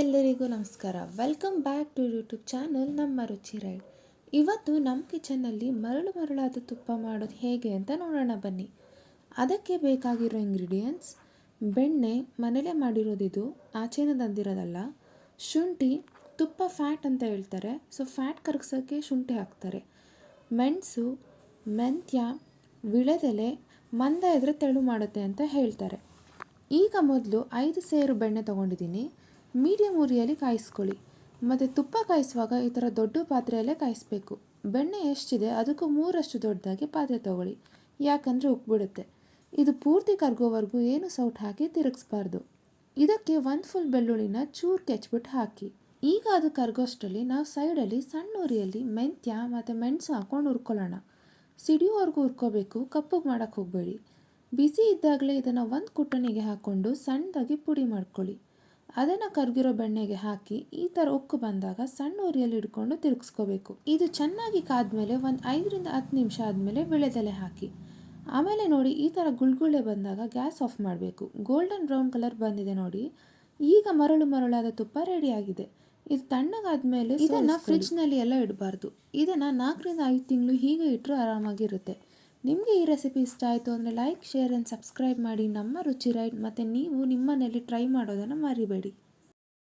ಎಲ್ಲರಿಗೂ ನಮಸ್ಕಾರ. Welcome back to YouTube channel ನಮ್ಮ ರುಚಿ ರೈಡ್. ಇವತ್ತು ನಮ್ಮ ಕಿಚನ್ನಲ್ಲಿ ಮರಳಾದ ತುಪ್ಪ ಮಾಡೋದು ಹೇಗೆ ಅಂತ ನೋಡೋಣ ಬನ್ನಿ. ಅದಕ್ಕೆ ಬೇಕಾಗಿರೋ ಇಂಗ್ರೀಡಿಯೆಂಟ್ಸ್: ಬೆಣ್ಣೆ ಮನೇಲೇ ಮಾಡಿರೋದಿದು, ಆಚೆನ ತಂದಿರೋದಲ್ಲ. ಶುಂಠಿ, ತುಪ್ಪ ಫ್ಯಾಟ್ ಅಂತ ಹೇಳ್ತಾರೆ, ಸೊ ಫ್ಯಾಟ್ ಕರಗಿಸೋಕ್ಕೆ ಶುಂಠಿ ಹಾಕ್ತಾರೆ. ಮೆಣಸು, ಮೆಂತ್ಯ, ವಿಳೆದೆಲೆ ಮಂದ ಇದ್ರೆ ತೆಳು ಮಾಡುತ್ತೆ ಅಂತ ಹೇಳ್ತಾರೆ. ಈಗ ಮೊದಲು 5 ಸೇರು ಬೆಣ್ಣೆ ತೊಗೊಂಡಿದ್ದೀನಿ. ಮೀಡಿಯಮ್ ಉರಿಯಲ್ಲಿ ಕಾಯಿಸ್ಕೊಳ್ಳಿ. ಮತ್ತು ತುಪ್ಪ ಕಾಯಿಸುವಾಗ ಈ ಥರ ದೊಡ್ಡ ಪಾತ್ರೆಯಲ್ಲೇ ಕಾಯಿಸಬೇಕು. ಬೆಣ್ಣೆ ಎಷ್ಟಿದೆ ಅದಕ್ಕೂ 3ರಷ್ಟು ದೊಡ್ಡದಾಗಿ ಪಾತ್ರೆ ತೊಗೊಳ್ಳಿ, ಯಾಕಂದರೆ ಉಕ್ಬಿಡುತ್ತೆ. ಇದು ಪೂರ್ತಿ ಕರಗೋವರೆಗೂ ಏನು ಸೌಟ್ ಹಾಕಿ ತಿರುಗಿಸ್ಬಾರ್ದು. ಇದಕ್ಕೆ 1 ಫುಲ್ ಬೆಳ್ಳುಳ್ಳಿನ ಚೂರು ಕೆಚ್ಬಿಟ್ಟು ಹಾಕಿ. ಈಗ ಅದು ಕರಗೋಷ್ಟರಲ್ಲಿ ನಾವು ಸೈಡಲ್ಲಿ ಸಣ್ಣ ಉರಿಯಲ್ಲಿ ಮೆಂತ್ಯ ಮತ್ತು ಮೆಣಸು ಹಾಕ್ಕೊಂಡು ಹುರ್ಕೊಳ್ಳೋಣ. ಸಿಡಿಯೋವರೆಗೂ ಹುರ್ಕೋಬೇಕು, ಕಪ್ಪಗೆ ಮಾಡೋಕ್ಕೆ ಹೋಗಬೇಡಿ. ಬಿಸಿ ಇದ್ದಾಗಲೇ ಇದನ್ನು ಒಂದು ಕುಟ್ಟಣಿಗೆ ಹಾಕ್ಕೊಂಡು ಸಣ್ಣದಾಗಿ ಪುಡಿ ಮಾಡ್ಕೊಳ್ಳಿ. ಅದನ್ನು ಕರಗಿರೋ ಬೆಣ್ಣೆಗೆ ಹಾಕಿ ಈ ಥರ ಉಕ್ಕು ಬಂದಾಗ ಸಣ್ಣ ಉರಿಯಲ್ಲಿ ಇಟ್ಕೊಂಡು ತಿರುಗಿಸ್ಕೋಬೇಕು. ಇದು ಚೆನ್ನಾಗಿ ಕಾದ್ಮೇಲೆ ಒಂದು 5ರಿಂದ 10 ನಿಮಿಷ ಆದಮೇಲೆ ವಿಳೆದೆಲೆ ಹಾಕಿ. ಆಮೇಲೆ ನೋಡಿ, ಈ ಥರ ಗುಳ್ಗುಳ್ಳೆ ಬಂದಾಗ ಗ್ಯಾಸ್ ಆಫ್ ಮಾಡಬೇಕು. ಗೋಲ್ಡನ್ ಬ್ರೌನ್ ಕಲರ್ ಬಂದಿದೆ ನೋಡಿ. ಈಗ ಮರಳಾದ ತುಪ್ಪ ರೆಡಿಯಾಗಿದೆ. ಇದು ತಣ್ಣಗಾದ್ಮೇಲೆ ಇದನ್ನು ಫ್ರಿಡ್ಜ್ನಲ್ಲಿ ಎಲ್ಲ ಇಡಬಾರ್ದು. ಇದನ್ನು 4ರಿಂದ 5 ತಿಂಗಳು ಹೀಗೆ ಇಟ್ಟರು ಆರಾಮಾಗಿರುತ್ತೆ. ನಿಮಗೆ ಈ ರೆಸಿಪಿ ಇಷ್ಟ ಆಯಿತು ಅಂದರೆ ಲೈಕ್, ಶೇರ್ ಆ್ಯಂಡ್ ಸಬ್ಸ್ಕ್ರೈಬ್ ಮಾಡಿ ನಮ್ಮ ರುಚಿ ರೈಡ್. ಮತ್ತು ನೀವು ನಿಮ್ಮನೇಲಿ ಟ್ರೈ ಮಾಡೋದನ್ನು ಮರಿಬೇಡಿ.